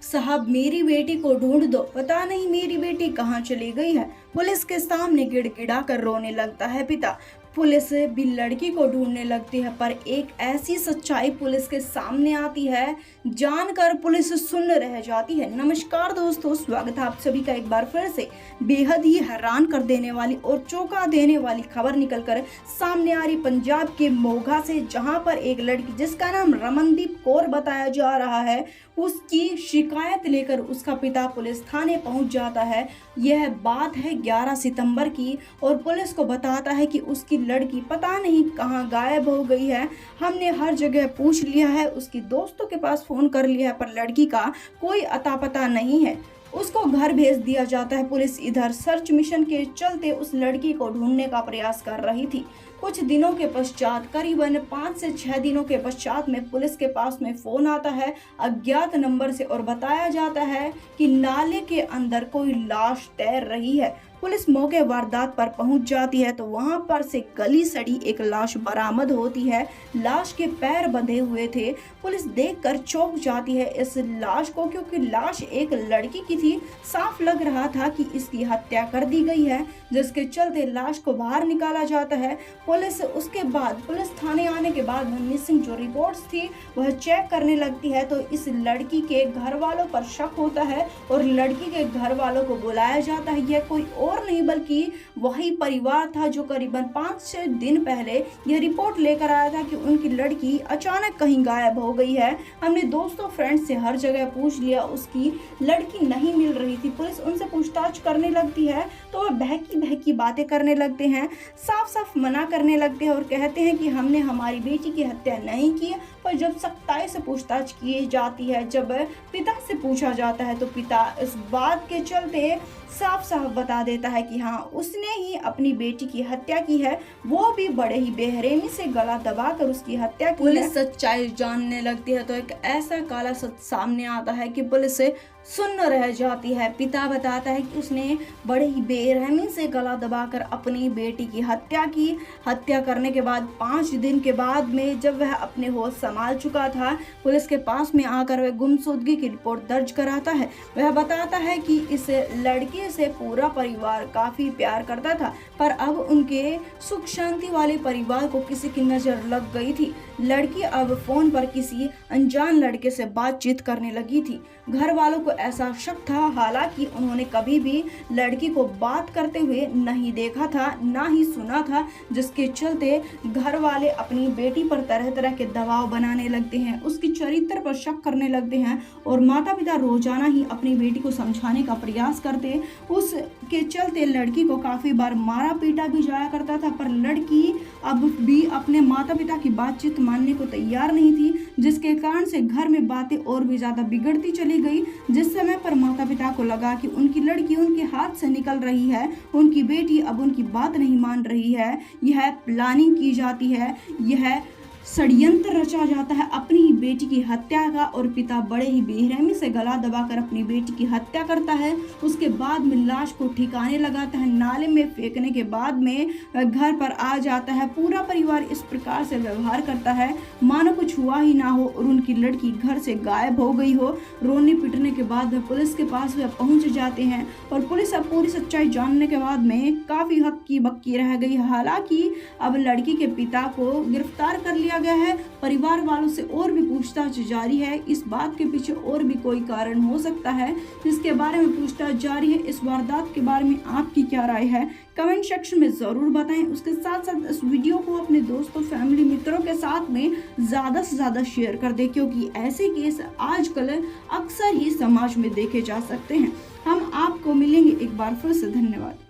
साहब मेरी बेटी को ढूंढ दो, पता नहीं मेरी बेटी कहाँ चली गई है। पुलिस के सामने गिड़गिड़ा कर रोने लगता है पिता। पुलिस भी लड़की को ढूंढने लगती है, पर एक ऐसी सच्चाई पुलिस के सामने आती है जानकर पुलिस सुन्न रह जाती है। नमस्कार दोस्तों, स्वागत है आप सभी का एक बार फिर से। बेहद ही हैरान कर देने वाली और चौंका देने वाली खबर निकलकर सामने आ रही पंजाब के मोगा से, जहां पर एक लड़की जिसका नाम रमनदीप कौर बताया जा रहा है, उसकी शिकायत लेकर उसका पिता पुलिस थाने पहुंच जाता है। यह बात है 11 सितंबर की और पुलिस को बताता है कि उसकी लड़की पता नहीं कहां गायब हो गई है। हमने हर जगह पूछ लिया है, उसकी दोस्तों के पास फोन कर लिया है, पर लड़की का कोई अता पता नहीं है। उसको घर भेज दिया जाता है। पुलिस इधर सर्च मिशन के चलते उस लड़की को ढूंढने का प्रयास कर रही थी। कुछ दिनों के पश्चात, करीबन 5 से 6 दिनों के पश्चात में पुलिस के पास में फोन आता है अज्ञात नंबर से और बताया जाता है कि नाले के अंदर कोई लाश तैर रही है। पुलिस मौके वारदात पर पहुंच जाती है तो वहां पर से गली सड़ी एक लाश बरामद होती है। लाश के पैर बंधे हुए थे। पुलिस देखकर चौंक जाती है इस लाश को, क्योंकि लाश एक लड़की की थी। साफ लग रहा था कि इसकी हत्या कर दी गई है, जिसके चलते लाश को बाहर निकाला जाता है। पुलिस थाने आने के बाद मिसिंग जो रिपोर्ट्स थी वह चेक करने लगती है, तो इस लड़की के घर वालों पर शक होता है और लड़की के घर वालों को बुलाया जाता है। यह कोई और नहीं बल्कि वही परिवार था जो करीबन 5-6 दिन पहले यह रिपोर्ट लेकर आया था कि उनकी लड़की अचानक कहीं गायब हो गई है। हमने दोस्तों फ्रेंड से हर जगह पूछ लिया, उसकी लड़की नहीं मिल रही थी। पुलिस उनसे पूछताछ करने लगती है तो वह बहकी बातें करने लगते हैं, साफ साफ मना करने लगते हैं और कहते हैं कि हमने हमारी बेटी की हत्या नहीं की। पर जब सख्ताई से पूछताछ की जाती है, जब पिता से पूछा जाता है, तो पिता इस बात के चलते साफ साफ बता देता है कि हाँ, उसने ही अपनी बेटी की हत्या की है, वो भी बड़े ही बेरहमी से गला दबाकर उसकी हत्या की है। पुलिस सच्चाई जानने लगती है तो एक ऐसा काला सच सामने आता है कि पुलिस सुन्न रह जाती है। पिता बताता है कि उसने बड़े ही बेरहमी से गला दबाकर अपनी बेटी की हत्या की। हत्या करने के बाद 5 दिन के बाद में जब वह अपने होश संभाल चुका था, पुलिस के पास में आकर वह गुमशुदगी की रिपोर्ट दर्ज कराता है। वह बताता है कि इस लड़के से पूरा परिवार काफी प्यार करता था, पर अब उनके सुख शांति वाले परिवार को किसी की नजर लग गई थी। लड़की अब फोन पर किसी अनजान लड़के से बातचीत करने लगी थी। घर वालों को ऐसा शक था, हालांकि उन्होंने कभी भी लड़की को बात करते हुए नहीं देखा था, ना ही सुना था, जिसके चलते घर वाले अपनी बेटी पर तरह तरह के दबाव बनाने लगते हैं, उसकी चरित्र पर शक करने लगते हैं और माता पिता रोजाना ही अपनी बेटी को समझाने का प्रयास करते। उसके चलते लड़की को काफी बार मारा पीटा भी जाया करता था, पर लड़की अब भी अपने माता पिता की बातचीत मानने को तैयार नहीं थी, जिसके कारण से घर में बातें और भी ज्यादा बिगड़ती चली गई। जिस समय पर माता पिता को लगा कि उनकी लड़की उनके हाथ से निकल रही है, उनकी बेटी अब उनकी बात नहीं मान रही है, यह प्लानिंग की जाती है, यह षड्यंत्र रचा जाता है अपनी ही बेटी की हत्या का, और पिता बड़े ही बेरहमी से गला दबाकर अपनी बेटी की हत्या करता है। उसके बाद में लाश को ठिकाने लगाता है। नाले में फेंकने के बाद में घर पर आ जाता है। पूरा परिवार इस प्रकार से व्यवहार करता है मानो कुछ हुआ ही ना हो और उनकी लड़की घर से गायब हो गई हो। रोने पिटने के बाद वह पुलिस के पास वह पहुंच जाते हैं और पुलिस अब पूरी सच्चाई जानने के बाद में काफी हक्की बक्की रह गई। हालांकि अब लड़की के पिता को गिरफ्तार कर लिया गया है। परिवार वालों से और भी पूछताछ जारी है। इस बात के पीछे और भी कोई कारण हो सकता है, जिसके बारे में पूछताछ जारी है। इस वारदात के बारे में आपकी क्या राय है, कमेंट सेक्शन में जरूर बताएं। उसके साथ साथ इस वीडियो को अपने दोस्तों, फैमिली, मित्रों के साथ में ज्यादा से ज्यादा शेयर कर दें, क्योंकि ऐसे केस आजकल अक्सर ही समाज में देखे जा सकते हैं। हम आपको मिलेंगे एक बार फिर से। धन्यवाद।